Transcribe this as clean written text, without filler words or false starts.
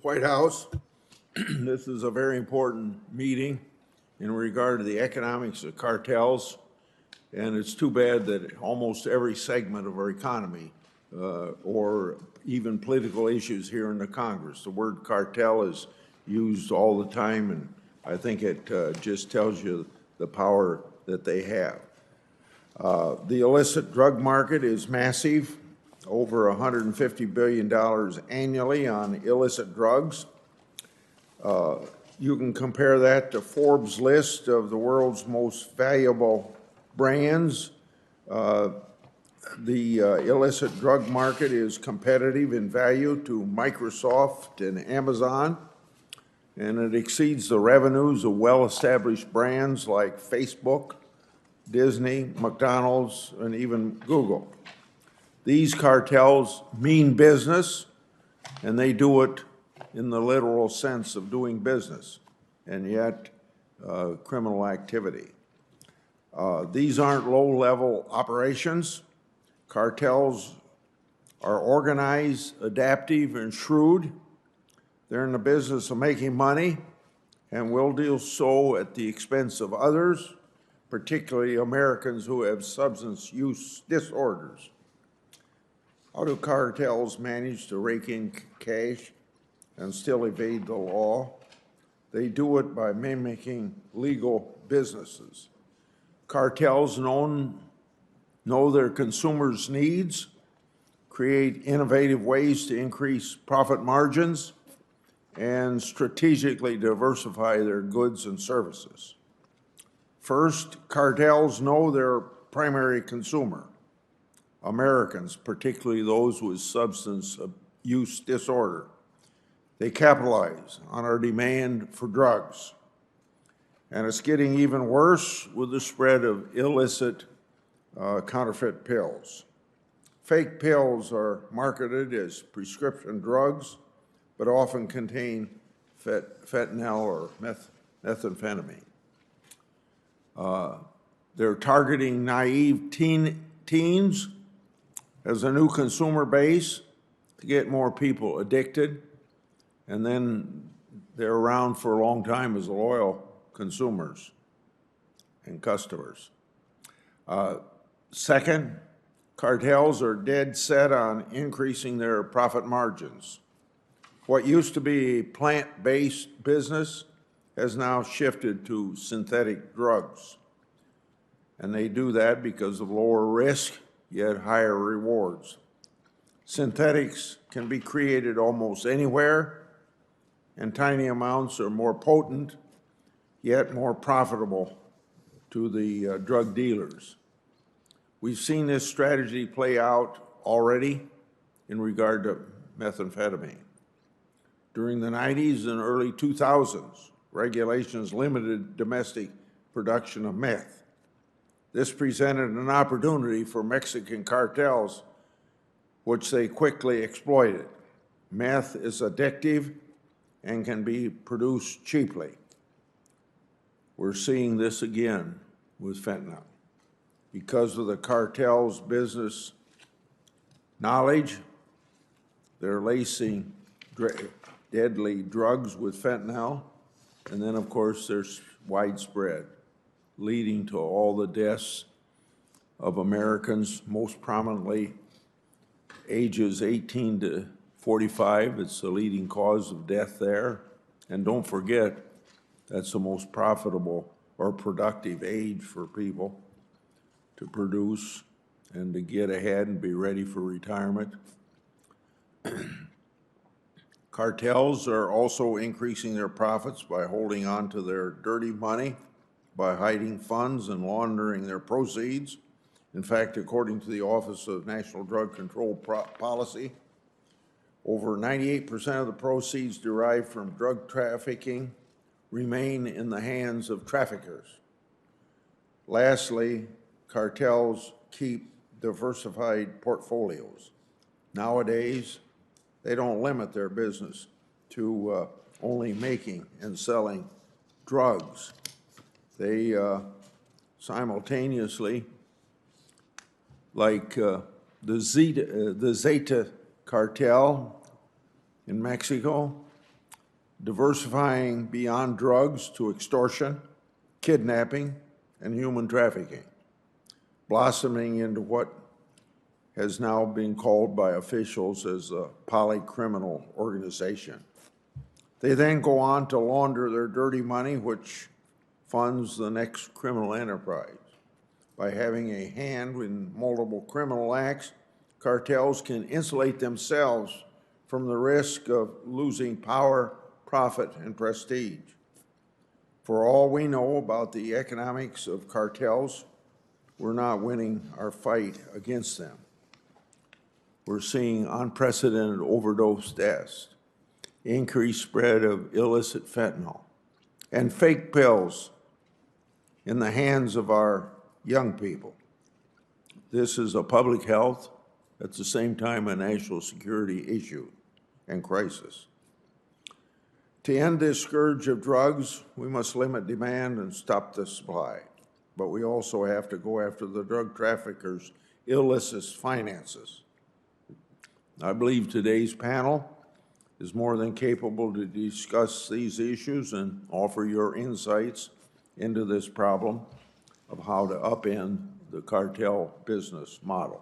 White House. This is a very important meeting in regard to the economics of cartels, and it's too bad that almost every segment of our economy or even political issues here in the Congress, the word cartel is used all the time, and I think it just tells you the power that they have. The illicit drug market is massive, over $150 billion annually on illicit drugs. You can compare that to Forbes' list of the world's most valuable brands. The illicit drug market is competitive in value to Microsoft and Amazon, and it exceeds the revenues of well-established brands like Facebook, Disney, McDonald's, and even Google. These cartels mean business, and they do it in the literal sense of doing business, and yet criminal activity. These aren't low-level operations. Cartels are organized, adaptive, and shrewd. They're in the business of making money and will do so at the expense of others, particularly Americans who have substance use disorders. How do cartels manage to rake in cash and still evade the law? They do it by mimicking legal businesses. Cartels know their consumers' needs, create innovative ways to increase profit margins, and strategically diversify their goods and services. First, cartels know their primary consumer, Americans, particularly those with substance use disorder. They capitalize on our demand for drugs. And it's getting even worse with the spread of illicit counterfeit pills. Fake pills are marketed as prescription drugs, but often contain fentanyl or methamphetamine. They're targeting naive teens as a new consumer base to get more people addicted, and then they're around for a long time as loyal consumers and customers. Second, cartels are dead set on increasing their profit margins. What used to be a plant-based business has now shifted to synthetic drugs. And they do that because of lower risk, yet higher rewards. Synthetics can be created almost anywhere, and tiny amounts are more potent, yet more profitable to the drug dealers. We've seen this strategy play out already in regard to methamphetamine. During the 90s and early 2000s, regulations limited domestic production of meth. This presented an opportunity for Mexican cartels, which they quickly exploited. Meth is addictive and can be produced cheaply. We're seeing this again with fentanyl. Because of the cartel's business knowledge, they're lacing deadly drugs with fentanyl, and then, of course, there's widespread, leading to all the deaths of Americans, most prominently ages 18 to 45. It's the leading cause of death there. And don't forget, that's the most profitable or productive age for people to produce and to get ahead and be ready for retirement. Cartels are also increasing their profits by holding on to their dirty money, by hiding funds and laundering their proceeds. In fact, according to the Office of National Drug Control Policy, over 98% of the proceeds derived from drug trafficking remain in the hands of traffickers. Lastly, cartels keep diversified portfolios. Nowadays, they don't limit their business to only making and selling drugs. They simultaneously, like the Zeta cartel in Mexico, diversifying beyond drugs to extortion, kidnapping, and human trafficking, blossoming into what has now been called by officials as a polycriminal organization. They then go on to launder their dirty money, which funds the next criminal enterprise. By having a hand in multiple criminal acts, cartels can insulate themselves from the risk of losing power, profit, and prestige. For all we know about the economics of cartels, we're not winning our fight against them. We're seeing unprecedented overdose deaths, increased spread of illicit fentanyl, and fake pills in the hands of our young people. This is a public health, at the same time a national security issue and crisis. To end this scourge of drugs, we must limit demand and stop the supply. But we also have to go after the drug traffickers' illicit finances. I believe today's panel is more than capable to discuss these issues and offer your insights into this problem of how to upend the cartel business model.